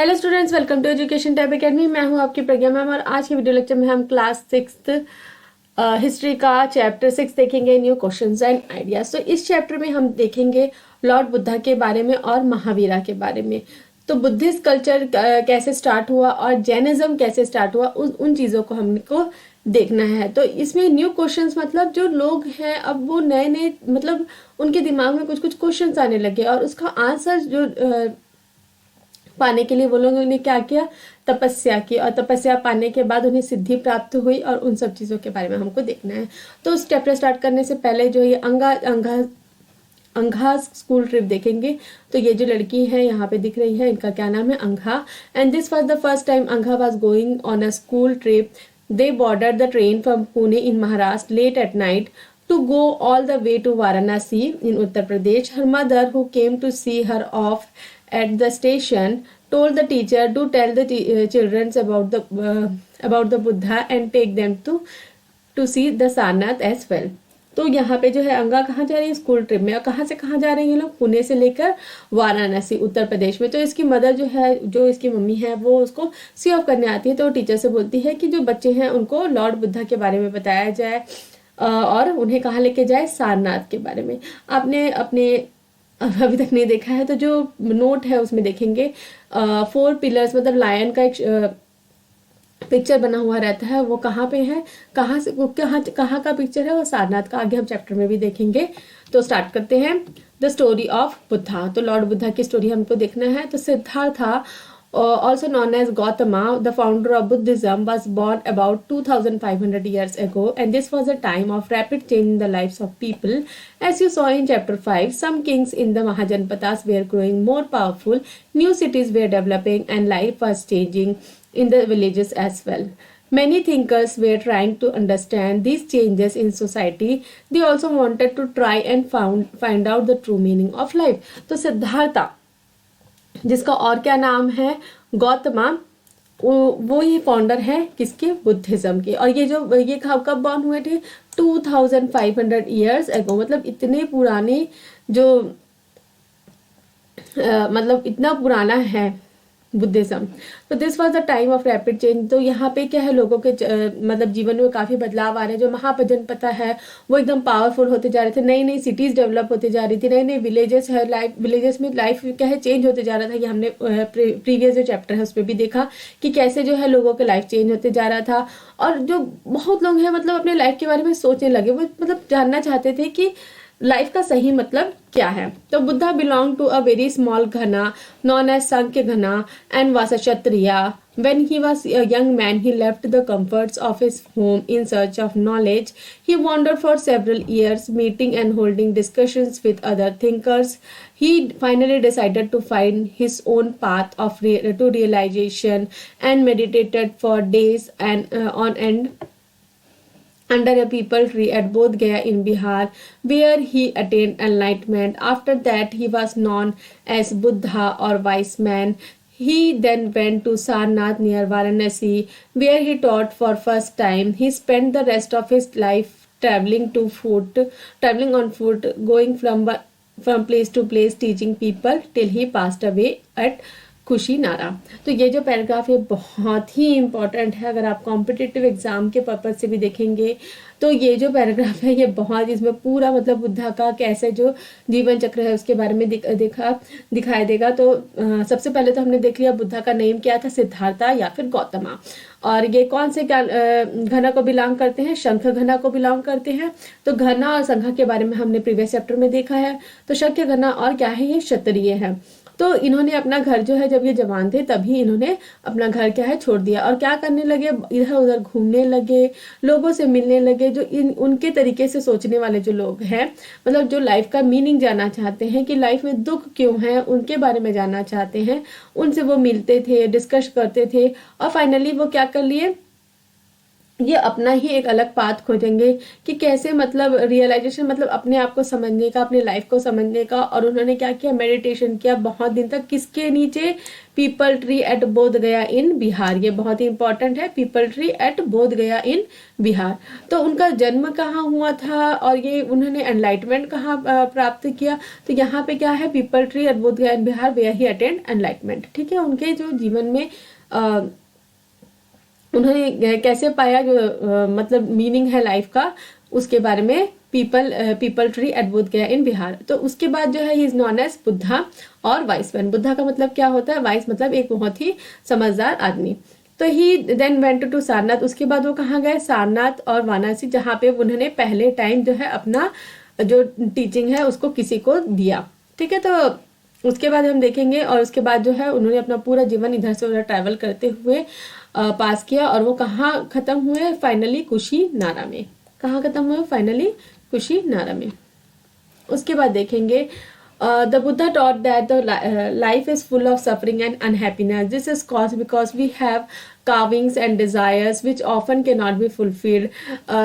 Hello students, welcome to education tab academy. मैं हूं आपकी प्रज्ञा मैम और आज के वीडियो लेक्चर में हम क्लास 6th हिस्ट्री का चैप्टर 6 देखेंगे, न्यू क्वेश्चंस एंड आइडियाज। तो इस चैप्टर में हम देखेंगे लॉर्ड बुद्धा के बारे में और महावीरा के बारे में। तो बुद्धिस्ट कल्चर कैसे स्टार्ट हुआ और जैनिज्म कैसे स्टार्ट हुआ, उन चीज़ों को हमको देखना है। तो इसमें न्यू क्वेश्चंस मतलब जो लोग हैं अब वो नए नए मतलब उनके दिमाग में कुछ कुछ क्वेश्चंस आने लगे और उसका आंसर जो पाने के लिए वो लोगों ने क्या किया, तपस्या की, और तपस्या पाने के बाद उन्हें सिद्धि प्राप्त हुई और उन सब चीज़ों के बारे में हमको देखना है। तो इस चैप्टर स्टार्ट करने से पहले जो ये अंघा स्कूल ट्रिप देखेंगे। तो ये जो लड़की है यहाँ पे दिख रही है, इनका क्या नाम है, Angha. And this was the first time Angha was going on a school trip. They boarded the train from Pune in Maharashtra late at night to go all the way to Varanasi in Uttar Pradesh. Her mother, who came to see her off at the station, told the teacher to tell the children about the Buddha and take them to see the Sarnath as well. तो यहाँ पे जो है अंगा कहाँ जा रही है, स्कूल ट्रिप में। और कहाँ से कहाँ जा रही है लोग, पुणे से लेकर वाराणसी उत्तर प्रदेश में। तो इसकी मदर जो है, जो इसकी मम्मी है, वो उसको सी ऑफ करने आती है। तो टीचर से बोलती है कि जो बच्चे हैं उनको लॉर्ड बुद्धा के बारे में बताया जाए और उन्हें कहाँ लेके जाए, सारनाथ के बारे में। आपने अपने अभी तक नहीं देखा है तो जो नोट है उसमें देखेंगे 4 पिलर्स मतलब लायन का एक पिक्चर बना हुआ रहता है। वो कहाँ पे है, कहाँ से, वो कहाँ का पिक्चर है, वो सारनाथ का। आगे हम चैप्टर में भी देखेंगे। तो स्टार्ट करते हैं द स्टोरी ऑफ बुद्धा। तो लॉर्ड बुद्धा की स्टोरी हमको देखना है। तो Siddhartha, also known as Gautama, the founder of Buddhism, was born about 2500 years ago, and this was a time of rapid change in the lives of people. As you saw in chapter 5, some kings in the Mahajanpatas were growing more powerful, new cities were developing, and life was changing in the villages as well. Many thinkers were trying to understand these changes in society. They also wanted to try and find out the true meaning of life. तो सिद्धार्था, जिसका और क्या नाम है, गौतमा, वो ये founder है किसके, बुद्धिज्म के। और ये कब बॉर्न हुए थे, 2500 ईयर्स एगो, मतलब इतने पुराने जो मतलब इतना पुराना है बुद्धिज्म। तो this was the time of rapid change. तो यहाँ पे क्या है, लोगों के मतलब जीवन में काफ़ी बदलाव आ रहे हैं। जो महाजनपद है वो एकदम पावरफुल होते जा रहे थे, नई नई सिटीज़ डेवलप होते जा रही थी, नई नई विलेजेस है, विलेजेस में लाइफ क्या है, चेंज होते जा रहा था। ये हमने प्रीवियस जो चैप्टर है उस पर भी देखा कि कैसे जो है लोगों के लाइफ चेंज होते जा रहा था। और जो बहुत लोग हैं मतलब अपने लाइफ के बारे में सोचने लगे, वो मतलब जानना चाहते थे कि लाइफ का सही मतलब क्या है। तो Buddha belong to a very small gana known as Sakya gana and was a Kshatriya. When he was a young man, he left the comforts of his home in search of knowledge. He wandered for several years, meeting and holding discussions with other thinkers. He finally decided to find his own path to realization and meditated for days and on end under a peepal tree at Bodh Gaya in Bihar, where he attained enlightenment. After that, he was known as Buddha or wise man. He then went to Sarnath near Varanasi, where he taught for first time. He spent the rest of his life traveling on foot, going from place to place, teaching people till he passed away at Kushinara. तो ये जो paragraph है बहुत ही important है। अगर आप competitive exam के purpose से भी देखेंगे तो ये जो पैराग्राफ है ये बहुत, इसमें पूरा मतलब बुद्धा का कैसे जो जीवन चक्र है उसके बारे में दिखाई देगा। तो सबसे पहले तो हमने देख लिया बुद्धा का नेम क्या था, सिद्धार्था या फिर गौतमा। और ये कौन से घना को बिलोंग करते हैं, शंख घना को बिलोंग करते हैं। तो घना और संघ के बारे में हमने प्रीवियस चैप्टर में देखा है। तो शंख घना और क्या है, ये क्षत्रिय है। तो इन्होंने अपना घर जो है, जब ये जवान थे तभी इन्होंने अपना घर क्या है छोड़ दिया और क्या करने लगे, इधर उधर घूमने लगे, लोगों से मिलने लगे। जो उनके तरीके से सोचने वाले जो लोग हैं, मतलब जो लाइफ का मीनिंग जानना चाहते हैं कि लाइफ में दुख क्यों है, उनके बारे में जानना चाहते हैं, उनसे वो मिलते थे, डिस्कस करते थे। और फाइनली वो क्या कर लिए, ये अपना ही एक अलग पाथ खोजेंगे कि कैसे मतलब रियलाइजेशन मतलब अपने आप को समझने का, अपनी लाइफ को समझने का। और उन्होंने क्या किया, मेडिटेशन किया बहुत दिन तक। किसके नीचे? People tree at Bodh Gaya in Bihar. ये बहुत ही इंपॉर्टेंट है, people tree at Bodh Gaya in Bihar. तो उनका जन्म कहाँ हुआ था और ये उन्होंने एनलाइटमेंट कहाँ प्राप्त किया? तो यहाँ पे क्या है, people tree at Bodh Gaya in Bihar where he attained enlightenment. ठीक है, उनके जो जीवन में उन्होंने कैसे पाया जो मतलब मीनिंग है लाइफ का, उसके बारे में people tree at Bodh Gaya in Bihar. तो उसके बाद जो है he is known as Buddha और वाइस मैन। बुद्धा का मतलब क्या होता है? वाइस मतलब एक बहुत ही समझदार आदमी। तो ही देन वेंट टू सारनाथ। उसके बाद वो कहाँ गए? सारनाथ और वाराणसी, जहाँ पे उन्होंने पहले टाइम जो है अपना जो टीचिंग है उसको किसी को दिया। ठीक है, तो उसके बाद हम देखेंगे। और उसके बाद जो है उन्होंने अपना पूरा जीवन इधर से उधर ट्रैवल करते हुए पास किया। और वो कहाँ खत्म हुए? फाइनली कुशीनारा में। कहाँ खत्म हुए? फाइनली कुशीनारा में। उसके बाद देखेंगे the Buddha taught that the life is full of suffering and unhappiness. This is cause because we have carvings and desires which often cannot be fulfilled.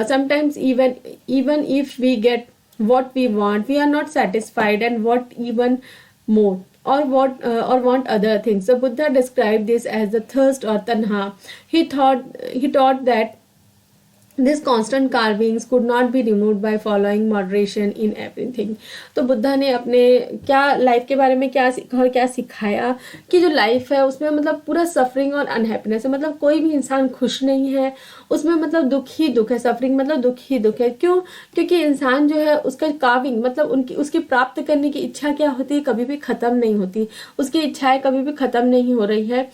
Sometimes even if we get what we want, we are not satisfied and what even more, or want other things. So Buddha described this as the thirst or tanha. He taught that this constant carvings could not be removed by following moderation in everything. तो बुद्धा ने अपने क्या life के बारे में क्या सीखा और क्या सिखाया कि जो लाइफ है उसमें मतलब पूरा सफरिंग और अनहैप्पीनेस है। मतलब कोई भी इंसान खुश नहीं है, उसमें मतलब दुख ही दुख है। सफरिंग मतलब दुख ही दुख है। क्यों? क्योंकि इंसान जो है उसका कार्विंग मतलब उसकी प्राप्त करने की इच्छा क्या होती है, कभी भी खत्म नहीं होती। उसकी इच्छाएं कभी भी खत्म नहीं हो रही है।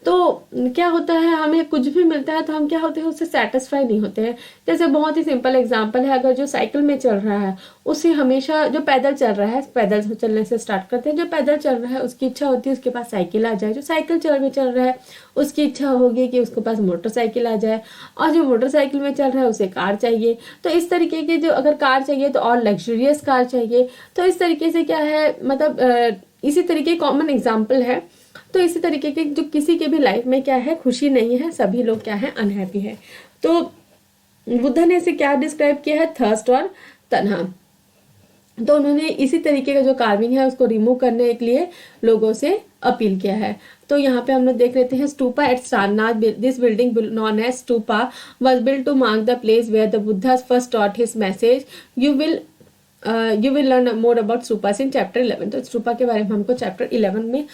तो क्या होता है, हमें कुछ भी मिलता है तो हम क्या होते हैं, उससे सेटिस्फाई नहीं होते हैं। जैसे बहुत ही सिंपल एग्जांपल है, अगर जो साइकिल में चल रहा है उसे हमेशा, जो पैदल चल रहा है, पैदल चलने से स्टार्ट करते हैं, जो पैदल चल रहा है उसकी इच्छा होती है उसके पास साइकिल आ जाए। जो साइकिल चल रहा है उसकी इच्छा होगी कि उसके पास मोटरसाइकिल आ जाए, और जो मोटरसाइकिल में चल रहा है उसे कार चाहिए। तो इस तरीके की, जो अगर कार चाहिए तो और लग्जरियस कार चाहिए। तो इस तरीके से क्या है, मतलब इसी तरीके कॉमन एग्जाम्पल है। तो इसी तरीके के जो किसी के भी लाइफ में क्या है, खुशी नहीं है, सभी लोग क्या है, अनहैप्पी है। तो बुद्धा ने इसे क्या डिस्क्राइब किया है? थर्स्ट और तन्हा। तो उन्होंने इसी तरीके का जो कार्विंग है उसको रिमूव करने के लिए लोगों से अपील किया है। तो यहाँ पे हम लोग देख लेते हैं stupa at Sarnath. This building known as stupa was built to mark the place where the Buddha first taught his message. You will learn more about stupas in chapter 11। तो स्टूपा के बारे में हमको चैप्टर 11 में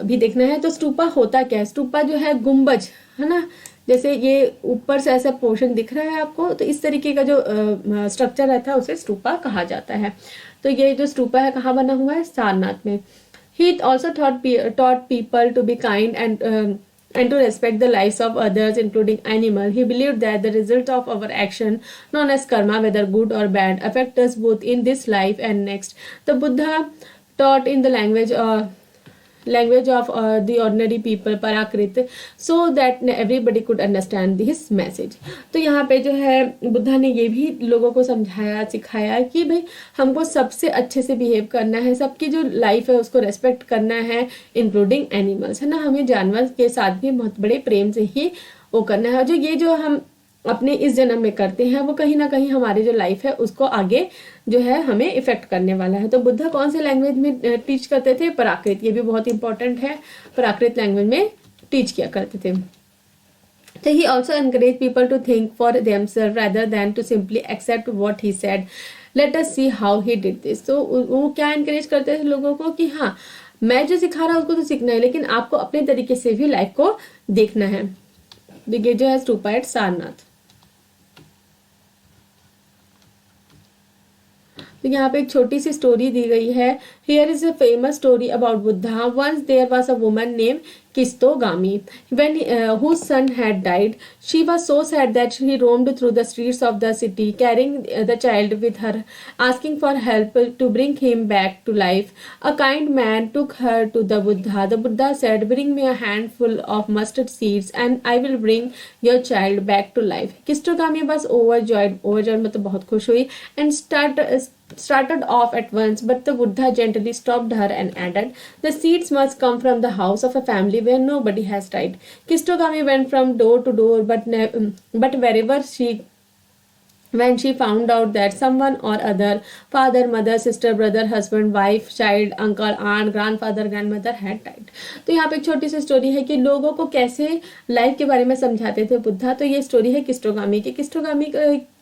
भी देखना है। तो स्टूपा होता क्या है? स्टूपा जो है गुम्बज है ना, जैसे ये ऊपर से ऐसा पोर्शन दिख रहा है आपको, तो इस तरीके का जो स्ट्रक्चर रहता है उसे स्टूपा कहा जाता है। तो ये जो स्टूपा है कहाँ बना हुआ है? सारनाथ में। He also taught people to be kind and to respect the lives of others, including animals. He believed that the result of our action, known as karma, whether good or bad, affect us both in this life and next. The Buddha taught in the language of the ordinary people, Prakrit, so that everybody could understand his message. तो यहाँ पे जो है बुद्धा ने ये भी लोगों को समझाया सिखाया कि भाई हमको सबसे अच्छे से बिहेव करना है, सबकी जो लाइफ है उसको रेस्पेक्ट करना है, इंक्लूडिंग एनिमल्स है ना। हमें जानवर के साथ भी बहुत बड़े प्रेम से ही वो करना है। जो ये जो हम अपने इस जन्म में करते हैं वो कहीं ना कहीं हमारी जो लाइफ है उसको आगे जो है हमें इफेक्ट करने वाला है। तो बुद्धा कौन से लैंग्वेज में टीच करते थे? प्राकृत। ये भी बहुत इंपॉर्टेंट है, प्राकृत लैंग्वेज में टीच किया करते थे। So he also encouraged people to think for themselves rather than to simply accept what he said. Let us see how he did this. तो वो क्या encourage करते थे लोगों को कि हाँ, मैं जो सिखा रहा हूँ उसको तो सीखना है, लेकिन आपको अपने तरीके से भी लाइफ को देखना है। ये जो है स्टूपा एट सारनाथ। तो यहाँ पे एक छोटी सी स्टोरी दी गई है। Here is a famous story about Buddha. Once there was a woman name Kistogami. When whose son had died, she was so sad that she roamed through the streets of the city, carrying the child with her, asking for help to bring him back to life. A kind man took her to the Buddha. The Buddha said, "Bring me a handful of mustard seeds, and I will bring your child back to life." Kistogami was overjoyed. Overjoyed मतलब बहुत खुश हुई, and started off at once, but the Buddha gently stopped her and added, "The seeds must come from the house of a family where nobody has tried. Kistogami went from door to door, but wherever when she found out that someone or other, father, mother, sister, brother, husband, wife, child, uncle, aunt, grandfather, grandmother had died. तो यहाँ पे एक छोटी सी story है कि लोगों को कैसे लाइफ के बारे में समझाते थे बुद्धा। तो ये स्टोरी है किस्टोगामी की। किस्टोगामी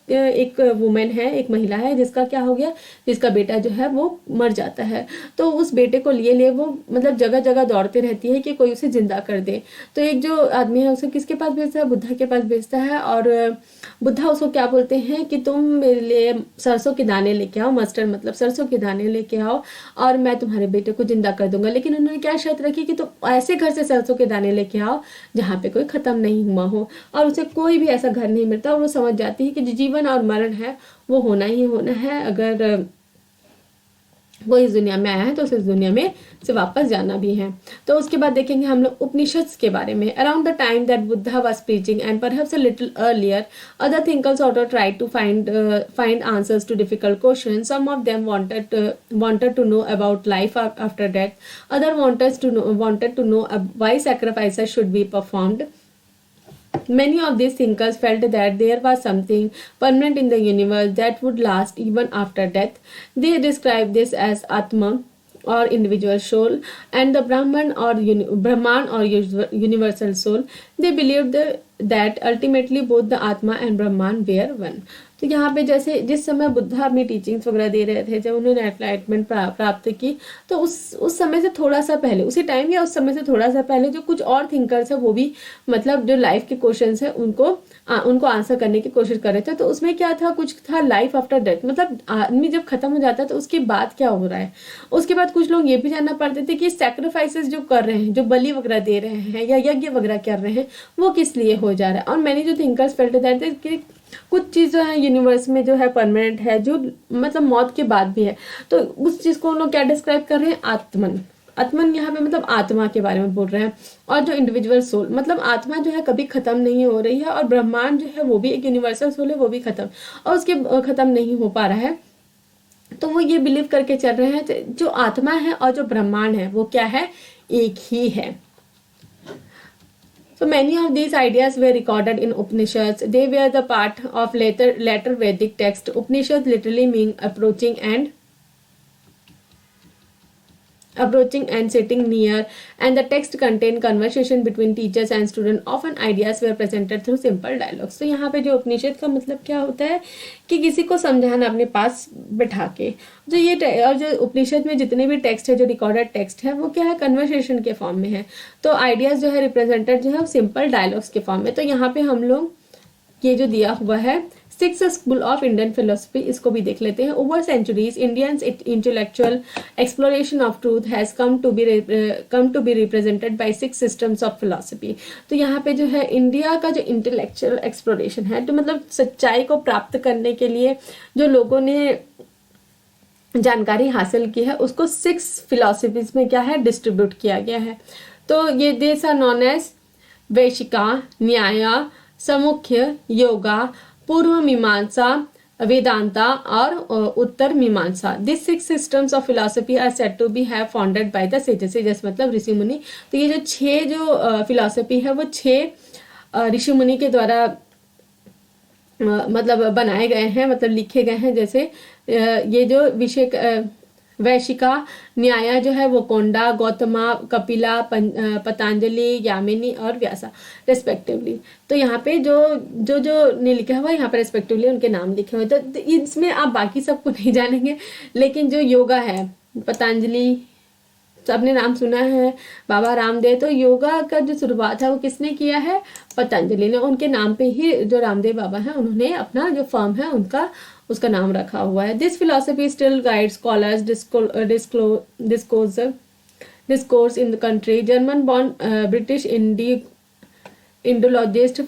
एक वुमेन है, एक महिला है जिसका क्या हो गया, जिसका बेटा जो है वो मर जाता है। तो उस बेटे को लिए वो मतलब जगह जगह दौड़ती रहती है कि कोई उसे जिंदा कर दे। तो एक जो आदमी है उसे किसके पास भेजता है, बुद्धा के पास भेजता है। और बुद्धा उसको क्या बोलते हैं कि तुम मेरे लिए सरसों के दाने लेके आओ, मस्टर्ड मतलब सरसों के दाने लेके आओ और मैं तुम्हारे बेटे को जिंदा कर दूंगा। लेकिन उन्होंने क्या शर्त रखी कि तुम ऐसे घर से सरसों के दाने लेके आओ जहाँ पे कोई खत्म नहीं हुआ हो। और उसे कोई भी ऐसा घर नहीं मिलता और वो समझ जाती है कि जो जीवन और मरण है वो होना ही होना है। अगर वो इस दुनिया में आया है तो उसे इस दुनिया में से वापस जाना भी है। तो उसके बाद देखेंगे हम लोग उपनिषद के बारे में। Around the time that Buddha was preaching and perhaps a little earlier, other thinkers also tried to find answers to difficult questions. Some of them wanted to know about life after death. Other wanted to know why sacrifices should be performed. Many of these thinkers felt that there was something permanent in the universe that would last even after death. They described this as Atma or individual soul and the Brahman or universal soul. They believed that ultimately both the Atma and Brahman were one. तो यहाँ पे जैसे जिस समय बुद्धा अपनी teachings वगैरह दे रहे थे, जब उन्होंने एनलाइटमेंट प्राप्त की, तो उस समय से थोड़ा सा पहले, उसी टाइम या उस समय से थोड़ा सा पहले जो कुछ और थिंकर्स है वो भी मतलब जो लाइफ के क्वेश्चंस है उनको आंसर करने की कोशिश कर रहे थे। तो उसमें क्या था, कुछ था लाइफ आफ्टर डेथ, मतलब आदमी जब खत्म हो जाता है तो उसके बाद क्या हो रहा है। उसके बाद कुछ लोग ये भी जानना पड़ते थे कि सैक्रिफाइसेस जो कर रहे हैं, जो बलि वगैरह दे रहे हैं या यज्ञ वगैरह कर रहे हैं, वो किस लिए हो जा रहा है। और मैंने जो थिंकर्स फेल्ट दैट कि कुछ चीज़ जो है यूनिवर्स में जो है परमानेंट है, जो मतलब मौत के बाद भी है। तो उस चीज़ को उन लोग क्या डिस्क्राइब कर रहे हैं, आत्मन यहाँ पे मतलब आत्मा के बारे में बोल रहे हैं। और जो इंडिविजुअल सोल मतलब आत्मा जो है कभी खत्म नहीं हो रही है, और ब्रह्मांड जो है वो भी एक यूनिवर्सल सोल है, वो भी खत्म और उसके खत्म नहीं हो पा रहा है। तो वो ये बिलीव करके चल रहे हैं जो आत्मा है और जो ब्रह्मांड है वो क्या है, एक ही है। So many of these ideas were recorded in Upanishads. They were the part of later Vedic text. Upanishad literally mean approaching and sitting near, and the text contained conversation between teachers and students. Often ideas were presented through simple dialogues. तो यहाँ पे जो उपनिषद का मतलब क्या होता है कि किसी को समझाना अपने पास बैठा के। जो ये और जो उपनिषद में जितने भी टेक्स्ट है, जो रिकॉर्डेड टेक्स्ट है, वो क्या है, कन्वर्सेशन के फॉर्म में है। तो आइडियाज जो है रिप्रेजेंटेड जो है सिंपल डायलॉग्स के फॉर्म में। तो यहाँ पे हम लोग ये जो दिया हुआ है six school of Indian philosophy, इसको भी देख लेते हैं। Over centuries Indians intellectual exploration of truth has come to be represented by six systems of philosophy. तो यहाँ पे जो है इंडिया का जो इंटेलेक्चुअल एक्सप्लोरेशन है, तो मतलब सच्चाई को प्राप्त करने के लिए जो लोगों ने जानकारी हासिल की है उसको सिक्स फिलोसफीज में क्या है, डिस्ट्रीब्यूट किया गया है। तो ये देश आर नॉन एज वैशिका, न्याय, समुख्य, योगा, पूर्व मीमांसा, वेदांता और Uttar Mimamsa. This six systems of philosophy are said to be have founded by the sages मतलब ऋषि मुनि। तो ये जो छह जो फिलोसफी है वो छह ऋषि मुनि के द्वारा मतलब बनाए गए हैं, मतलब लिखे गए हैं। जैसे ये जो विषय वैशिका, न्याय जो है वो कोंडा, गौतमा, कपिला, पतंजलि, यामिनी और व्यासा रेस्पेक्टिवली। तो यहाँ पे जो ने लिखा हुआ है यहाँ पे रेस्पेक्टिवली उनके नाम लिखे हुए। तो इसमें आप बाकी सबको नहीं जानेंगे, लेकिन जो योगा है पतंजलि, सबने नाम सुना है, बाबा रामदेव। तो योगा का जो शुरुआत है वो किसने किया है, पतंजलि ने। उनके नाम पे ही जो रामदेव बाबा है उन्होंने अपना जो फर्म है उसका नाम रखा हुआ है। This philosophy still guide scholars discourse in the country. German born British Indologist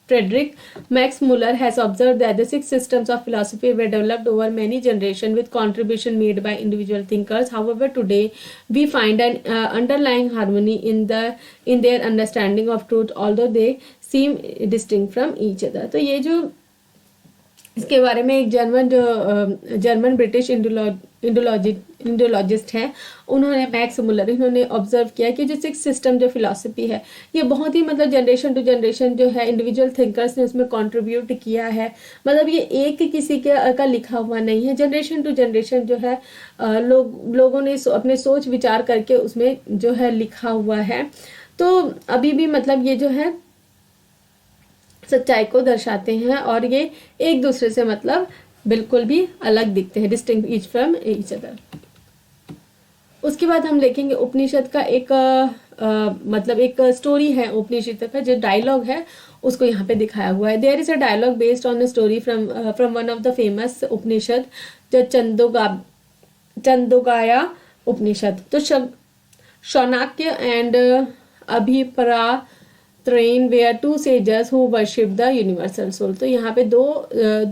Friedrich Max Muller has observed that the six systems of philosophy were developed over many generations with contribution made by individual thinkers. However, today we find an underlying harmony in their understanding of truth, although they seem distinct from each other. तो ये जो इसके बारे में एक German British Indologist हैं, उन्होंने Max Muller, इन्होंने ऑब्जर्व किया कि जो 6 सिस्टम जो फिलॉसफी है ये बहुत ही मतलब जनरेशन टू जनरेशन जो है इंडिविजुअल थिंकर्स ने उसमें कंट्रीब्यूट किया है। मतलब ये एक किसी के का लिखा हुआ नहीं है, जनरेशन टू जनरेशन जो है लोगों ने अपने सोच विचार करके उसमें जो है लिखा हुआ है। तो अभी भी मतलब ये जो है सच्चाई को दर्शाते हैं और ये एक दूसरे से मतलब बिल्कुल भी अलग दिखते हैं, distinct each from each other. उसके बाद हम देखेंगे उपनिषद का एक मतलब एक स्टोरी है उपनिषद का, जो डायलॉग है उसको यहाँ पे दिखाया हुआ है। There is a dialogue based on the story from one of the famous Upanishad, the Chandogya Upanishad. तो Shaunaka and Abhipratarin were 2 सेजर्स who worship the universal soul. तो यहाँ पे 2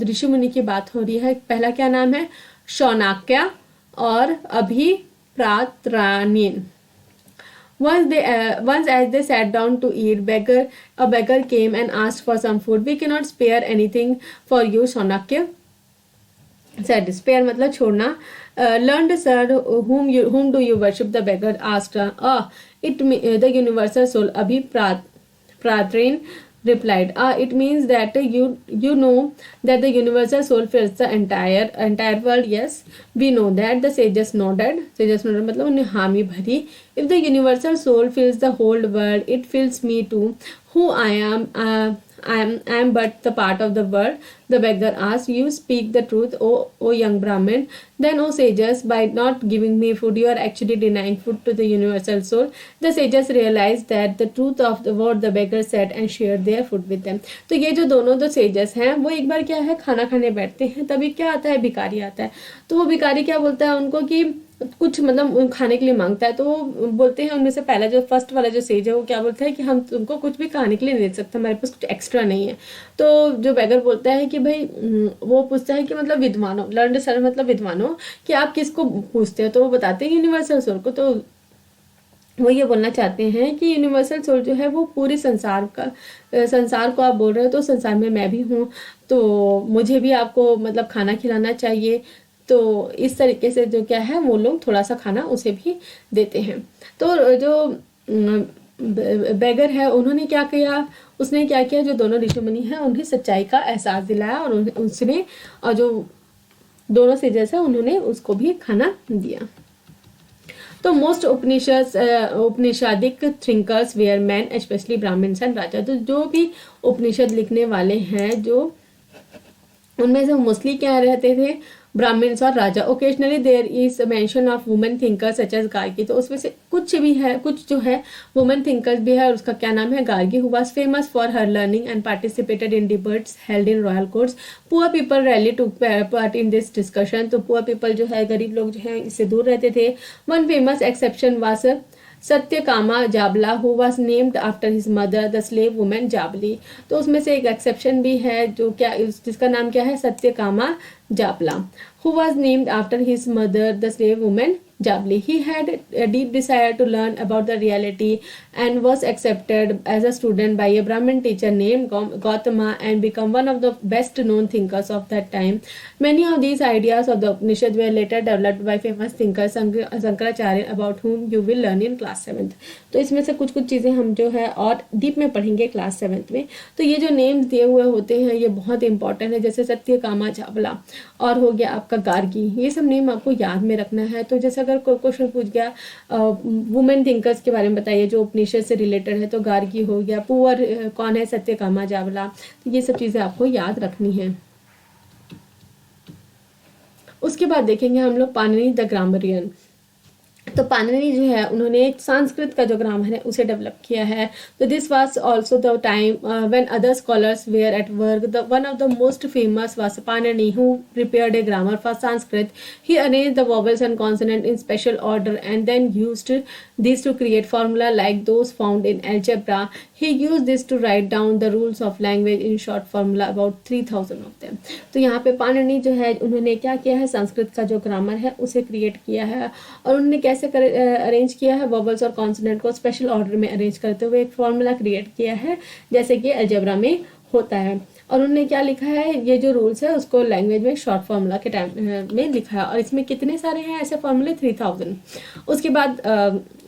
ऋषि मुनि की बात हो रही है। पहला क्या नाम है, शौनाक्य और अभिप्रात्रायण। Once as they sat down to eat, a beggar came and asked for some food. We cannot spare anything for you, Shaunakya said. Spare मतलब छोड़ना. Learned sir, whom do you worship? The beggar asked. The universal soul. Pratrin replied, it means that you know that the universal soul fills the entire world. Yes, we know that. The sages nodded. मतलब उन्हें हामी भरी. If the universal soul fills the whole world, it fills me too. Who I am but the part of the world. The beggar asked, you speak the truth, O young Brahmin. Then, O sages, by not giving me food, you are actually denying food to the universal soul. The sages realized that the truth of what the beggar said and shared their food with them. तो ये जो दोनों दो sages हैं वो एक बार क्या है खाना खाने बैठते हैं, तभी क्या आता है, भिखारी आता है। तो वो भिखारी क्या बोलता है उनको कि कुछ मतलब खाने के लिए मांगता है। तो वो बोलते हैं, उनमें से पहला जो फर्स्ट वाला जो सेज है वो क्या बोलता है कि हम तुमको कुछ भी खाने के लिए नहीं दे सकते, हमारे पास कुछ एक्स्ट्रा नहीं है। तो जो बेगर बोलता है कि भाई, वो पूछता है कि मतलब विद्वान हो, लर्नड सर मतलब विद्वान हो, कि आप किसको पूछते हो। तो वो बताते हैं यूनिवर्सल सोल को। तो वो ये बोलना चाहते हैं कि यूनिवर्सल सोल जो है वो पूरे संसार को आप बोल रहे हो, तो संसार में मैं भी हूँ, तो मुझे भी आपको मतलब खाना खिलाना चाहिए। तो इस तरीके से जो क्या है वो लोग थोड़ा सा खाना उसे भी देते हैं। तो जो बेगर है उन्होंने क्या किया, उसने क्या किया, जो दोनों ऋषि मुनि हैं उन्हें सच्चाई का एहसास दिलाया और उसने और जो दोनों से जैसा उन्होंने उसको भी खाना दिया। तो most Upanishadic thinkers were men, especially Brahmins and raja. तो जो भी उपनिषद लिखने वाले हैं जो उनमें से मोस्टली क्या रहते थे, ब्राह्मण्स और राजा। Occasionally there is mention of women thinkers such as Gargi. तो उसमें से कुछ भी है, कुछ जो है वुमेन थिंकर्स भी है, और उसका क्या नाम है, Gargi, who was famous for her learning and participated in debates held in royal courts. Poor people rally took part in this discussion. तो पुअर पीपल जो है, गरीब लोग जो है, इससे दूर रहते थे। One famous exception was Satyakama Jabala, who was named after his mother the slave women Jabali. तो उसमें से एक एक्सेप्शन भी है जो क्या, जिसका नाम क्या है, Satyakama जाबला, who was named after his mother, the slave woman Jabli. He had a deep desire to learn about the reality and was accepted as a student by a Brahmin teacher named Gautama and become one of the best known thinkers of that time. Many of these ideas of the Upanishad were later developed by famous thinker Shankaracharya, about whom you will learn in class 7th. तो इसमें से कुछ चीज़ें हम जो है और deep में पढ़ेंगे क्लास 7th में। तो ये जो नेम्स दिए हुए होते हैं ये बहुत इंपॉर्टेंट है, जैसे सत्यकामा जाबला और हो गया आपका गार्गी, ये सब नेम आपको याद में रखना है। तो जैसे अगर कोई क्वेश्चन पूछ गया वुमेन थिंकर्स के बारे में बताइए जो उपनिषद से रिलेटेड है, तो गार्गी हो गया। पुअर कौन है, सत्यकामा जाबला। तो ये सब चीज़ें आपको याद रखनी है। उसके बाद देखेंगे हम लोग पाणिनि द ग्रामरियन। तो पाणिनि जो है उन्होंने संस्कृत का जो ग्रामर है उसे डेवलप किया है। तो this was also the time when other scholars were at work. The one of the most famous was Panini, who prepared a grammar for Sanskrit. He arranged the vowels and consonant in special order and then used this to create formula like those found in algebra. He used this to write down the rules of language in short formula, about 3000 of them. तो यहाँ पे पाणिनि जो है उन्होंने क्या किया है, संस्कृत का जो ग्रामर है उसे क्रिएट किया है। और उन्होंने कैसे अरेंज किया है, वोवेल्स और कॉन्सोनेंट को स्पेशल ऑर्डर में अरेंज करते हुए एक फॉर्मूला क्रिएट किया है, जैसे कि अलजेब्रा में होता है। और उन्होंने क्या लिखा है, ये जो रूल्स है उसको लैंग्वेज में शॉर्ट फार्मूला के टाइम में लिखा है। और इसमें कितने सारे हैं ऐसे फार्मूले, 3000। उसके बाद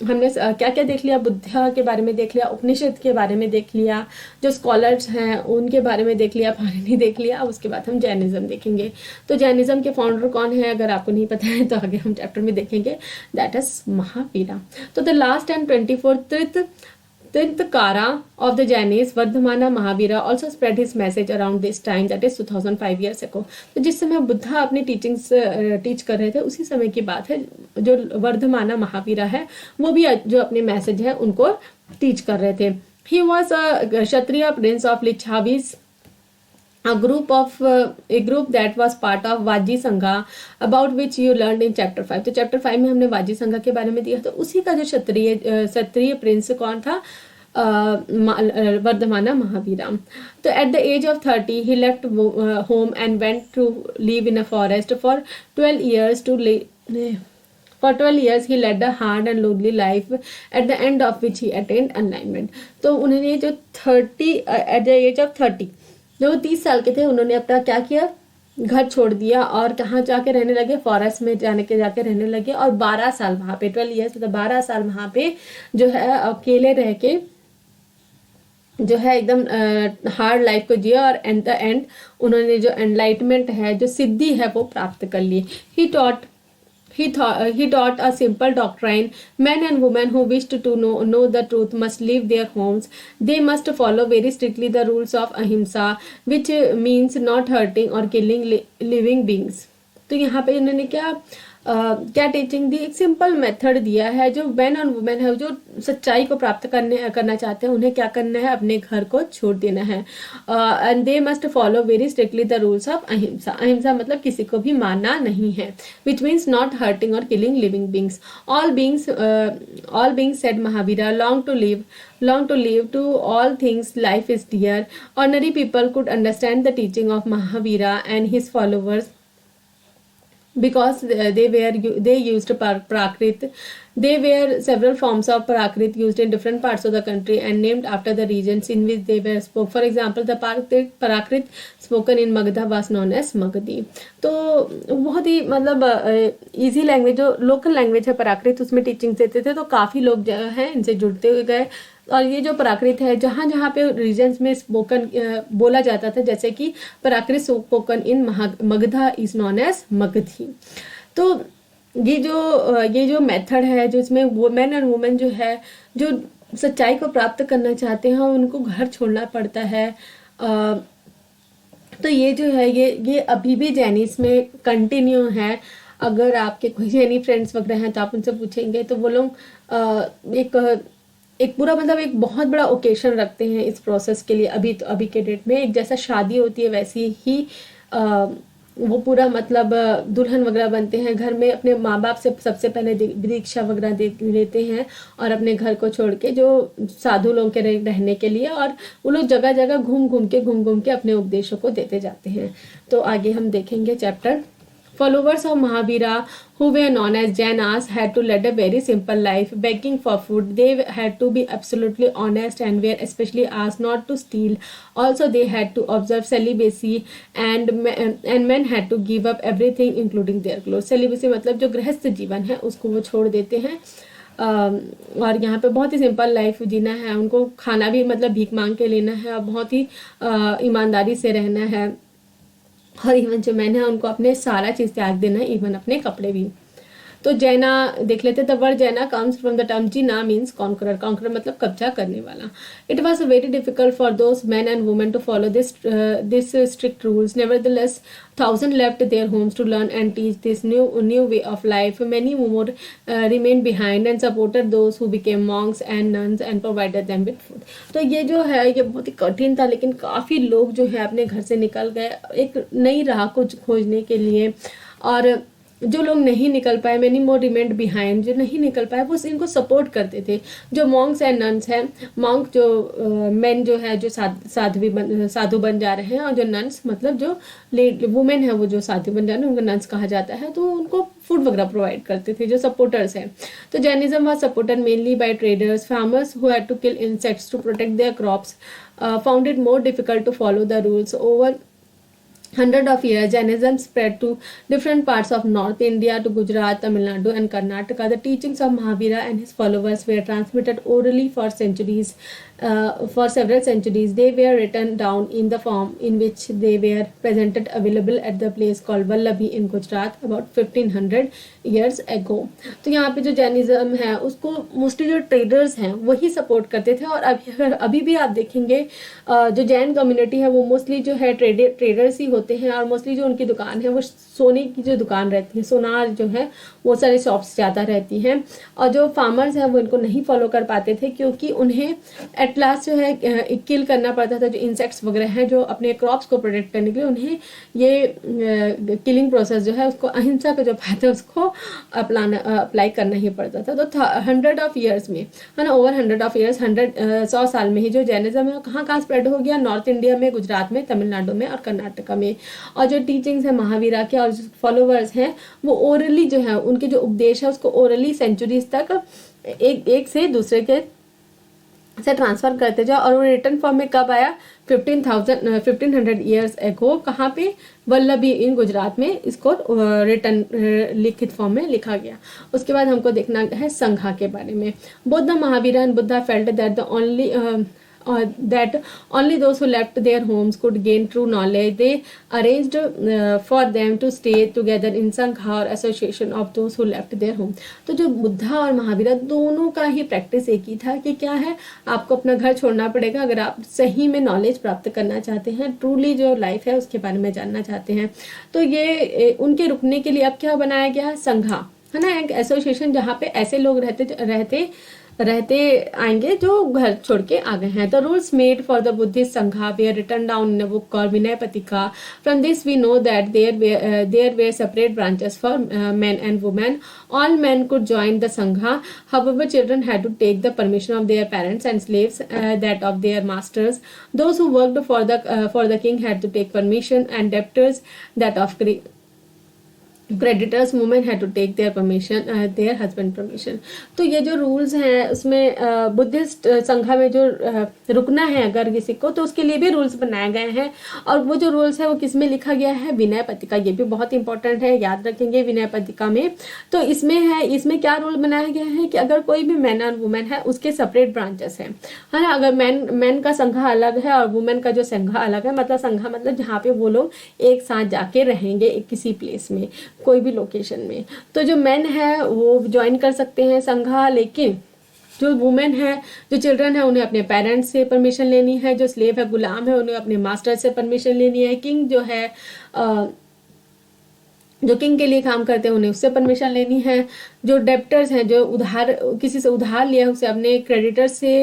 हमने क्या क्या देख लिया, बुद्धा के बारे में देख लिया, उपनिषद के बारे में देख लिया, जो स्कॉलर्स हैं उनके बारे में देख लिया, पाणिनि देख लिया। उसके बाद हम जैनिज्म देखेंगे। तो जैनिज्म के फाउंडर कौन है, अगर आपको नहीं पता है तो आगे हम चैप्टर में देखेंगे, दैट इज महावीरा। तो the last and 24th Tirthankara of the Jainis, Vardhamana Mahavira, also spread his message around this time, that is 2005 years ago. तो जिस समय बुद्धा अपनी टीचिंग्स टीच कर रहे थे उसी समय की बात है। जो वर्धमाना महावीरा है वो भी जो अपने मैसेज है उनको टीच कर रहे थे। He was a Kshatriya prince of Licchavis, a group that was part of Vaji Sangha, about which you learned in chapter 5। तो चैप्टर 5 में हमने वाजी संघा के बारे में दिया। तो उसी का जो क्षत्रिय प्रिंस कौन था, वर्धमाना महावीरा। तो at the age of 30 he left home and went to live in a forest for 12 years For 12 years he led a hard and lonely life, at the end of which he attained enlightenment। तो उन्होंने जो 30 at the age of 30, जो 30 साल के थे, उन्होंने अपना क्या किया, घर छोड़ दिया और कहाँ जाके रहने लगे, फॉरेस्ट में जाके रहने लगे। और 12 साल वहाँ पे, 12 years मतलब 12 साल वहाँ पे जो है अकेले रह के जो है एकदम हार्ड लाइफ को जिया। और एट द एंड उन्होंने जो एनलाइटमेंट है, जो सिद्धि है, वो प्राप्त कर ली। He taught a simple doctrine: men and women who wished to know the truth must leave their homes. They must follow very strictly the rules of ahimsa, which means not hurting or killing living beings। तो यहाँ पे इन्होंने क्या teaching दी, एक simple method दिया है। जो man और वुमेन है, जो सच्चाई को प्राप्त करना चाहते हैं, उन्हें क्या करना है, अपने घर को छोड़ देना है। And they must follow very strictly the rules of अहिंसा। अहिंसा मतलब किसी को भी मारना नहीं है, विच मीन्स नॉट हर्टिंग और killing living beings. All beings said Mahavira long to live, to all things life is dear। Ordinary people could understand the teaching of Mahavira and his followers because they used Prakrit। There were several forms of Prakrit used in different parts of the country and named after the regions in which they were spoke। For example, the Prakrit spoken in Magadha was known as Magadhi। तो बहुत ही मतलब easy language, जो local language है प्राकृत, उसमें teaching देते थे। तो काफ़ी लोग जो हैं इनसे जुड़ते हुए गए। और ये जो प्राकृत है, जहाँ जहाँ पे रीजन्स में स्पोकन बोला जाता था, जैसे कि Prakrit spoken in Magadha is known as Magadhi. तो ये जो मेथड है, जो इसमें वुमेन एंड वुमेन जो है, जो सच्चाई को प्राप्त करना चाहते हैं, उनको घर छोड़ना पड़ता है। तो ये जो है ये अभी भी जैनिस में कंटिन्यू है। अगर आपके कोई जैनी फ्रेंड्स वगैरह हैं तो आप उनसे पूछेंगे तो वो लोग एक पूरा मतलब एक बहुत बड़ा ओकेशन रखते हैं इस प्रोसेस के लिए। अभी के डेट में एक जैसा शादी होती है वैसी ही वो पूरा मतलब दुल्हन वगैरह बनते हैं, घर में अपने माँ बाप से सबसे पहले दीक्षा वगैरह लेते हैं और अपने घर को छोड़ के जो साधु लोगों के रहने के लिए, और वो लोग जगह जगह घूम घूम के अपने उपदेशों को देते जाते हैं। तो आगे हम देखेंगे chapter. Followers of Mahavira, who were known as Jainas, had to lead a very simple life, begging for food. They had to be absolutely honest and were especially asked not to steal. Also, they had to observe celibacy, and men had to give up everything, including their clothes। Celibacy मतलब जो गृहस्थ जीवन है उसको वो छोड़ देते हैं। और यहाँ पे बहुत ही सिंपल लाइफ जीना है उनको। खाना भी मतलब भीख मांग के लेना है और बहुत ही ईमानदारी से रहना है। और इवन जो मैन है उनको अपने सारा चीज़ त्याग देना है, इवन अपने कपड़े भी। तो जैना देख लेते। The word Jaina comes from the term jina means conqueror. Conqueror मतलब कब्जा करने वाला। It was very difficult for those man and women to follow this strict rules. Nevertheless thousands left their homes to learn and teach this new way of life. Many more remained behind and supported those who became monks and nuns and provided them with food। तो ये जो है ये बहुत ही कठिन था, लेकिन काफ़ी लोग जो है अपने घर से निकल गए एक नई राह को खोजने के लिए। और जो लोग नहीं निकल पाए, मैनी मोर रिमेंड बिहाइंड, जो नहीं निकल पाए वो इनको सपोर्ट करते थे। जो मॉन्क्स एंड नन्स हैं, मॉन्क जो मेन जो है जो साधु बन जा रहे हैं, और जो नन्स मतलब जो वुमेन है वो जो साधु बन जा रहे हैं उनको नन्स कहा जाता है, तो उनको फूड वगैरह प्रोवाइड करते थे, जो सपोर्टर्स हैं। तो Jainism was supported mainly by traders, farmers who had to kill insects to protect their crops, found it more difficult to follow the rules. Over hundred of years, Jainism spread to different parts of North India, to Gujarat, Tamil Nadu, and Karnataka. The teachings of Mahavira and his followers were transmitted orally for centuries, for several centuries. They were written down in the form in which they were presented, available at the place called Vallabhi in Gujarat about 1500 years ago. तो यहाँ पे जो Jainism है उसको mostly जो traders हैं वही support करते थे, और अभी भी आप देखेंगे जो जैन कम्युनिटी है वो मोस्टली जो है ट्रेडर्स ही होते हैं, और मोस्टली जो उनकी दुकान है वो सोने की जो दुकान रहती है, सोनार जो है वो सारी शॉप्स ज़्यादा रहती हैं। और जो फार्मर्स हैं वो इनको नहीं फॉलो कर पाते थे, क्योंकि उन्हें एट लास्ट जो है किल करना पड़ता था। जो इंसेक्ट्स वगैरह हैं जो अपने क्रॉप्स को प्रोटेक्ट करने के लिए, उन्हें ये किलिंग प्रोसेस जो है उसको, अहिंसा का जो पाथ है उसको अप्लाई करना ही पड़ता था। तो 100 ऑफ ईयर्स में है ना, ओवर 100 ऑफ ईयर्स, 100 साल में ही जो जैनिज्म है कहाँ कहाँ स्प्रेड हो गया, नॉर्थ इंडिया में, गुजरात में, तमिलनाडु में और कर्नाटका में। और जो टीचिंग्स है महावीरा के और जो फॉलोवर्स हैं वो ओरली जो है उनके जो उपदेश है उसको ओरली सेंचुरीज तक एक से दूसरे के से ट्रांसफर करते जाओ। और वो रिटर्न फॉर्म में कब आया, 1500 ईयर्स एगो, कहाँ पे, वल्लभी इन गुजरात में इसको रिटर्न लिखित फॉर्म में लिखा गया। उसके बाद हमको देखना है संघा के बारे में। Both the Mahavira and Buddha felt that the only that only those who left their homes could gain true knowledge. They arranged for them to stay together in sangha or association of those who left their home. तो जो बुद्धा और महावीरा दोनों का ही practice एक ही था कि क्या है, आपको अपना घर छोड़ना पड़ेगा अगर आप सही में नॉलेज प्राप्त करना चाहते हैं, ट्रूली जो लाइफ है उसके बारे में जानना चाहते हैं। तो ये उनके रुकने के लिए अब क्या बनाया गया, संघा है ना, एक एसोसिएशन जहाँ पे ऐसे लोग रहते आएंगे जो घर छोड़ के आ गए हैं। तो rules made for the Buddhist sangha were written down in a book called Vinaya Pitaka. From this we know that there were separate branches for men and women. All men could join the sangha. However, children had to take the permission of their parents, and slaves that of their masters. Those who worked for the king had to take permission, and debtors that of creditors women had to take their permission, their husband permission. तो ये जो rules हैं उसमें Buddhist संघा में जो रुकना है अगर किसी को, तो उसके लिए भी रूल्स बनाए गए हैं। और वो जो रूल्स है वो किस में लिखा गया है, विनय पत्रिका। ये भी बहुत इंपॉर्टेंट है, याद रखेंगे विनय पत्रिका में। तो इसमें क्या रूल बनाया गया है कि अगर कोई भी मैन और वुमेन है उसके सेपरेट ब्रांचेस हैं, है ना। अगर मैन का संघा अलग है और वुमेन का जो संघा अलग है, मतलब संघा मतलब जहाँ पे वो लोग एक साथ जाके रहेंगे किसी प्लेस में, कोई भी लोकेशन में। तो जो मेन है वो ज्वाइन कर सकते हैं संघा, लेकिन जो वुमेन है, जो चिल्ड्रन है, उन्हें अपने पेरेंट्स से परमिशन लेनी है। जो स्लेव है, गुलाम है, उन्हें अपने मास्टर से परमिशन लेनी है। किंग जो है जो किंग के लिए काम करते हैं उन्हें उससे परमिशन लेनी है। जो डेप्टर्स हैं, जो किसी से उधार लिया है उसे अपने क्रेडिटर से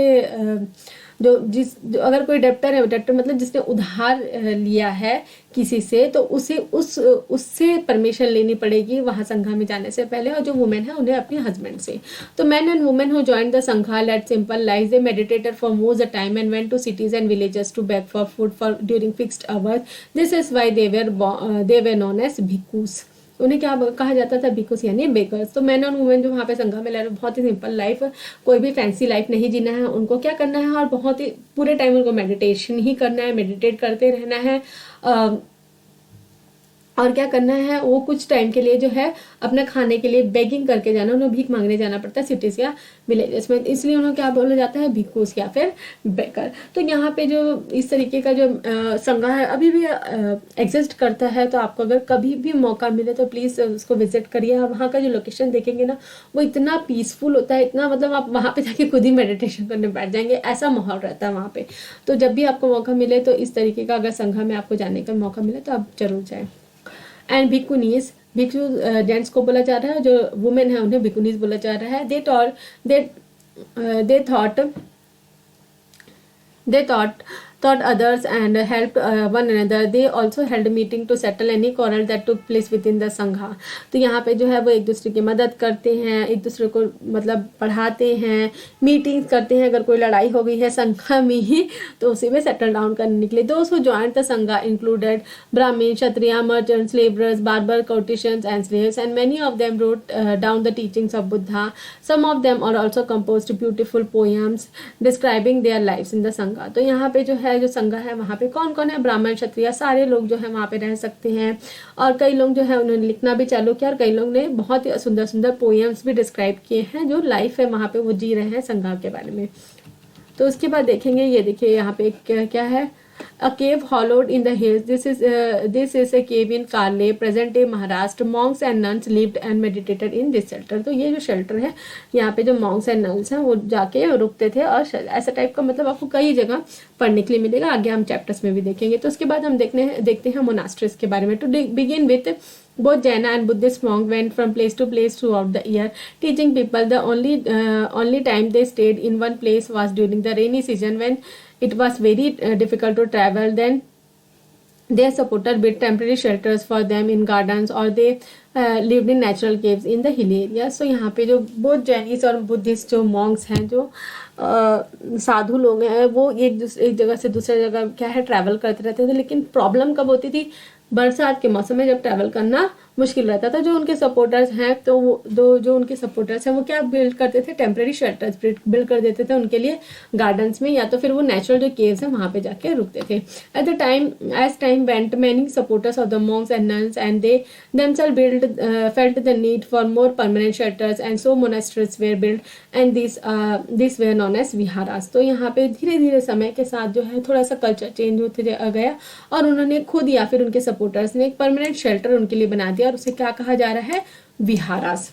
अगर कोई डेप्टर है, डेप्टर मतलब जिसने उधार लिया है किसी से, तो उसे उससे परमिशन लेनी पड़ेगी वहाँ संघा में जाने से पहले। और जो वुमेन है उन्हें अपने हस्बैंड से। तो men and women who joined the sangha led simple life. They meditated for most the time and went to cities and villages to beg for food for during fixed hours. This is why they were known as bhikkhus. उन्हें क्या कहा जाता था, भिक्खूस यानी beggars. तो man और women जो वहाँ पे संघा में रह रहे, बहुत ही सिंपल लाइफ, कोई भी फैंसी लाइफ नहीं जीना है उनको। क्या करना है, और बहुत ही पूरे टाइम उनको मेडिटेशन ही करना है, मेडिटेट करते रहना है। और क्या करना है, वो कुछ टाइम के लिए जो है अपना खाने के लिए बेगिंग करके जाना, उन्हें भीख मांगने जाना पड़ता है सिटीज या विलेजेस में, इसलिए उन्हें क्या बोला जाता है, भिक्खूस या फिर बेकर। तो यहाँ पे जो इस तरीके का जो संघा है अभी भी एग्जिस्ट करता है। तो आपको अगर कभी भी मौका मिले तो प्लीज़ उसको विजिट करिए। वहाँ का जो लोकेशन देखेंगे ना, वो इतना पीसफुल होता है, इतना मतलब आप वहाँ पे जाके खुद ही मेडिटेशन करने बैठ जाएंगे, ऐसा माहौल रहता है वहाँ पे। तो जब भी आपको मौका मिले तो इस तरीके का अगर संघा में आपको जाने का मौका मिले तो आप जरूर जाएं। एंड भिक्खुनीज, भिक्षु जेंट्स को बोला जा रहा है, जो वुमेन है उन्हें भिक्खुनीज बोला जा रहा है। They thought taught others and helped one another. They also held meeting to settle any quarrel that took place within the संघा. तो यहाँ पे जो है वो एक दूसरे की मदद करते हैं, एक दूसरे को मतलब पढ़ाते हैं, मीटिंग्स करते हैं, अगर कोई लड़ाई हो गई है संघा में ही तो उसी में सेटल डाउन करने के लिए. Those who joined the संघा included Brahmin, Kshatriya, merchants, laborers, barber, courtesans and slaves, and many of them wrote down the teachings of Buddha. Some of them are also composed beautiful poems describing their lives in the संघा. तो यहाँ पे जो है जो संघा है वहाँ पे कौन कौन है, ब्राह्मण क्षत्रिय सारे लोग जो है वहाँ पे रह सकते हैं. और कई लोग जो है उन्होंने लिखना भी चालू किया और कई लोग ने बहुत ही सुंदर सुंदर पोएम्स भी डिस्क्राइब किए हैं जो लाइफ है वहाँ पे वो जी रहे हैं संघा के बारे में. तो उसके बाद देखेंगे, ये देखिए यहाँ पे क्या है, A cave hollowed in the hills. This is a cave in Karle, present day Maharashtra. Monks and nuns lived and meditated in this shelter. तो ये जो शेल्टर है यहाँ पे जो monks and nuns हैं वो जाके रुकते थे. और ऐसा टाइप का मतलब आपको कई जगह पढ़ने के लिए मिलेगा, आगे हम चैप्टर्स में भी देखेंगे. तो उसके बाद हम देखते हैं मोनास्ट्रीज के बारे में. To begin with both Jaina and Buddhist monks went from place to place throughout the year, teaching people. The only time they stayed in one place was during the rainy season when it was very difficult to travel. Then their supporters built temporary shelters for them in gardens or they lived in natural caves in the hill area. So यहाँ पे जो both Janice और Buddhist जो Monks हैं, जो साधु लोग हैं, वो एक जगह से दूसरी जगह क्या है ट्रैवल करते रहते थे. लेकिन प्रॉब्लम कब होती थी, बरसात के मौसम में जब ट्रैवल करना मुश्किल रहता था. जो उनके सपोर्टर्स हैं तो वो जो उनके सपोर्टर्स हैं वो क्या बिल्ड करते थे, टेम्पररी शेल्टर्स बिल्ड कर देते थे उनके लिए गार्डन्स में, या तो फिर वो नेचुरल जो केव्स हैं वहाँ पे जाके रुकते थे. At the time as time went many supporters of the monks and nuns and they themselves felt the need for more permanent shelters and so monasteries were built and these were known as viharas. तो यहाँ पे धीरे धीरे समय के साथ जो है थोड़ा सा कल्चर चेंज होते गया और उन्होंने खुद या फिर उनके सपोर्टर्स ने एक परमानेंट शेल्टर उनके लिए बना दिया और उसे क्या कहा जा रहा है, विहारास.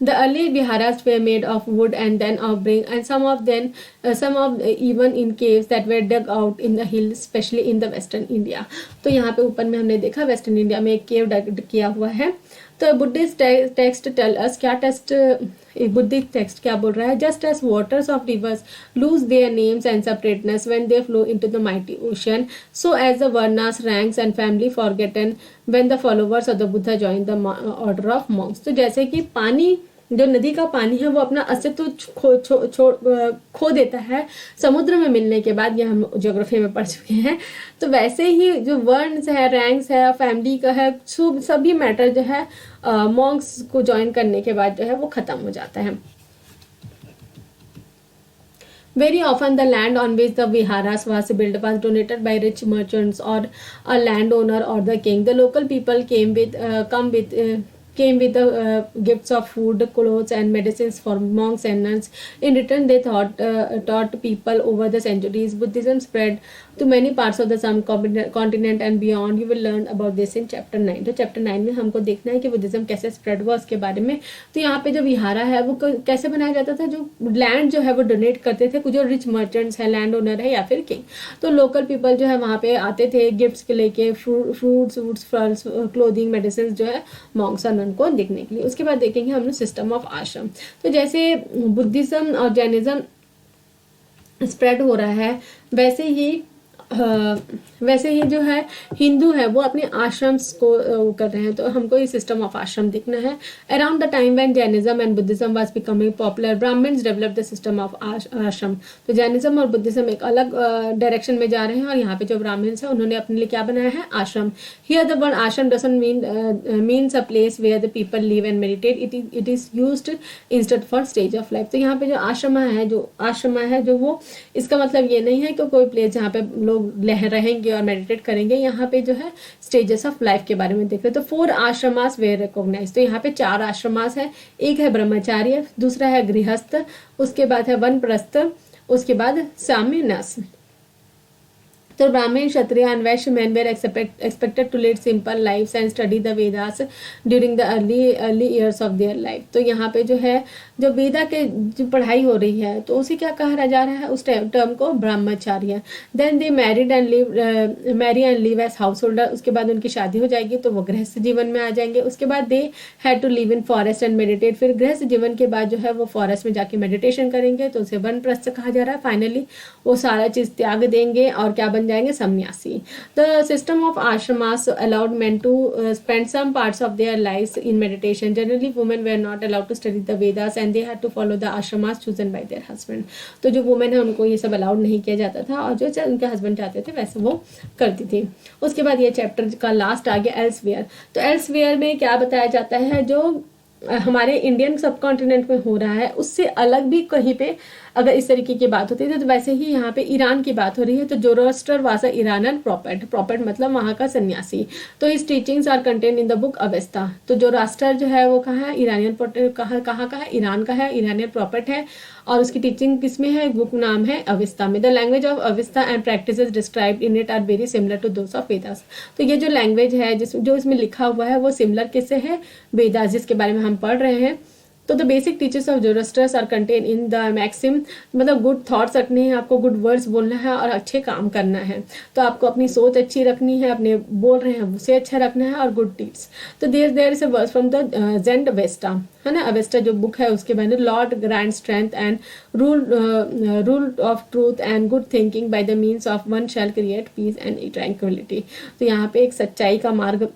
The early viharas were made of wood and then of brick, and some of even in caves that were dug out in the hills, especially in the western India. तो यहाँ पे ऊपर में हमने देखा वेस्टर्न इंडिया में एक केव डग किया हुआ है. तो बुद्धिस्ट टेक्स्ट टेल अस, क्या टेक्स्ट बुद्धिस्ट टेक्स्ट क्या बोल रहा है, just as waters of rivers lose their names and separateness when they flow into the mighty ocean, so as the varnas ranks and family forgotten when the followers of the Buddha join the order of monks. तो जैसे कि पानी, जो नदी का पानी है वो अपना अस्तित्व खो देता है समुद्र में मिलने के बाद, यह हम ज्योग्राफी में पढ़ चुके हैं. तो वैसे ही जो वर्न्स है, रैंक्स है, फैमिली का है, सभी मैटर जो है मॉन्क्स को ज्वाइन करने के बाद जो है वो खत्म हो जाता है. Very often the land on which the viharas was built was donated by rich merchants or a landowner or the king. The local people came with the gifts of food, clothes and medicines for monks and nuns. In return they taught people over the centuries. Buddhism spread to many parts of the subcontinent and beyond. You will learn about this in chapter 9. तो chapter 9 में हमको देखना है कि Buddhism कैसे spread हुआ उसके बारे में. तो यहाँ पे जो विहारा है वो कैसे बनाया जाता था, जो लैंड जो है वो डोनेट करते थे कुछ जो रिच मर्चेंट्स है, लैंड ओनर है या फिर किंग. तो लोकल पीपल जो है वहाँ पे आते थे गिफ्ट्स के लेके, फ्रूट्स फल्स, क्लोथिंग, मेडिसिन जो है मॉन्क्स और को देखने के लिए. उसके बाद देखेंगे हम लोग सिस्टम ऑफ आश्रम. तो जैसे बुद्धिज्म और जैनिज्म स्प्रेड हो रहा है वैसे ही जो है हिंदू है वो अपने आश्रम्स को कर रहे हैं. तो हमको ये सिस्टम ऑफ आश्रम देखना है. Around the time when Jainism and Buddhism was becoming popular, brahmins developed the system of ashram. तो जैनिज्म और बुद्धिज्म एक अलग डायरेक्शन में जा रहे हैं और यहाँ पे जो ब्राह्मण्स हैं उन्होंने अपने लिए क्या बनाया है, ashram. Here the word ashram doesn't means a place where the people live and meditate. It is used instead for stage of life. तो यहाँ पे जो आश्रम है जो वो इसका मतलब ये नहीं है कि कोई प्लेस जहाँ पे लोग रहेंगे और मेडिटेट करेंगे. यहाँ पे जो है स्टेजेस ऑफ लाइफ के बारे में देख रहे. तो 4 आश्रमास वेर रिकॉग्नाइज. तो यहाँ पे 4 आश्रमास है. एक है ब्रह्मचार्य, दूसरा है गृहस्थ, उसके बाद है वनप्रस्थ, उसके बाद साम्यन्यास. तो ब्राह्मण क्षत्रिय and Vysya men were expected to lead simple lives and study the Vedas during the early years of their life। तो यहाँ पे जो है जो वेदा के जो पढ़ाई हो रही है तो उसे क्या कहा जा रहा है, उस टर्म को brahmacharya. Then they married and live as householder, उसके बाद उनकी शादी हो जाएगी तो वो गृहस्थ जीवन में आ जाएंगे। उसके बाद they had to live in forest and meditate, फिर गृहस्थ जीवन के बाद जो है वो फॉरेस्ट में जाके मेडिटेशन करेंगे तो उसे वनप्रस्थ कहा जा रहा है। फाइनली वो सारा चीज त्याग देंगे और क्या बन जाएंगे, सन्यासी। The system of ashramas allowed men to spend some parts of their lives in meditation। Generally women were not allowed to study the Vedas and they had to follow the ashramas chosen by their husband। तो जो women है उनको ये सब allowed नहीं किया जाता था और जो उनके हस्बैंड चाहते थे वैसे वो करती थी। उसके बाद ये चैप्टर का लास्ट आ गया एल्सवेयर। तो एल्सवेयर में क्या बताया जाता है, जो हमारे इंडियन सब कॉन्टिनेंट में हो रहा है उससे अलग भी कहीं पे अगर इस तरीके की बात होती है तो वैसे ही यहाँ पे ईरान की बात हो रही है। तो Zoroaster was a Iranian prophet मतलब वहाँ का सन्यासी। तो his teachings are contain in the book Avesta. तो जोरोस्टर जो है वो कहाँ है, ईरानियन कहाँ का है, ईरान का है, ईरानियन प्रॉफिट है और उसकी टीचिंग किसमें है, बुक नाम है अवेस्ता में। The language of Avesta and practices described in it are very similar to those of Vedas. तो ये जो लैंग्वेज है जो इसमें लिखा हुआ है वो सिमिलर किससे है, वेदास जिसके बारे में हम पढ़ रहे हैं। तो the basic teachers of Zoroaster are contain in the maxim, मतलब गुड थॉट्स रखने हैं आपको, गुड वर्ड्स बोलना है और अच्छे काम करना है। तो आपको अपनी सोच अच्छी रखनी है, अपने बोल रहे हैं उसे अच्छा रखना है और गुड डीड्स। तो there is a verse from the Zend Avesta, है ना, अवेस्टा जो बुक है उसके बारे में, lord grant strength and rule of truth and good thinking by the means of one shall create peace and tranquillity. तो यहाँ पे एक सच्चाई का मार्ग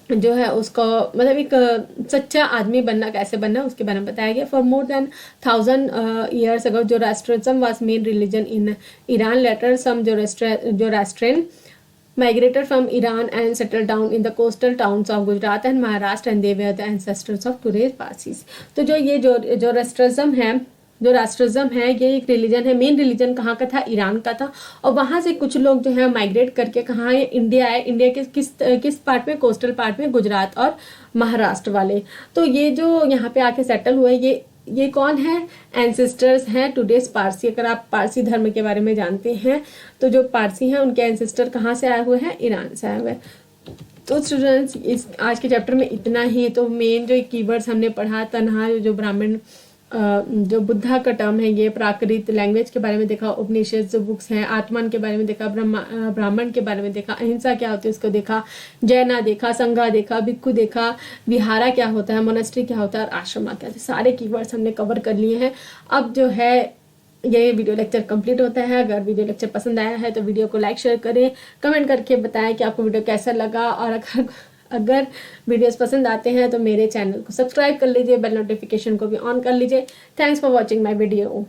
जो है उसको मतलब एक सच्चा आदमी बनना कैसे बनना उसके बारे में बताया गया। For more than 1000 years ago Zoroastrianism was main religion in Iran. Later some Zoroastrian migrated from Iran and settled down in the coastal towns of Gujarat and Maharashtra and they were the ancestors of today's Parsis। तो जो ये जो राष्ट्रिज्म है ये एक religion है। Main religion कहाँ का था, ईरान का था और वहाँ से कुछ लोग जो है माइग्रेट करके कहाँ है, इंडिया है। इंडिया के किस पार्ट में, कोस्टल पार्ट में, गुजरात और महाराष्ट्र वाले। तो ये जो यहाँ पे आके सेटल हुए ये कौन है, एंसेस्टर्स हैं टुडेज पारसी। अगर आप पारसी धर्म के बारे में जानते हैं तो जो पारसी हैं उनके एंसेस्टर कहाँ से आए हुए हैं, ईरान से आए हुए। तो स्टूडेंट्स इस आज के चैप्टर में इतना ही। तो मेन जो कीवर्ड्स हमने पढ़ा, तन्हा जो ब्राह्मण जो बुद्धा का टर्म है, ये प्राकृत लैंग्वेज के बारे में देखा, उपनिषद जो बुक्स हैं, आत्मन के बारे में देखा, ब्राह्मण के बारे में देखा, अहिंसा क्या होती है उसको देखा, जैना देखा, संघा देखा, भिक्खु देखा, विहारा क्या होता है, मोनेस्ट्री क्या होता है और आश्रमा क्या होता है। सारे कीवर्ड्स हमने कवर कर लिए हैं। अब जो है ये वीडियो लेक्चर कंप्लीट होता है। अगर वीडियो लेक्चर पसंद आया है तो वीडियो को लाइक शेयर करें, कमेंट करके बताएं कि आपको वीडियो कैसा लगा और अगर वीडियोस पसंद आते हैं तो मेरे चैनल को सब्सक्राइब कर लीजिए, बेल नोटिफिकेशन को भी ऑन कर लीजिए। Thanks for watching my video.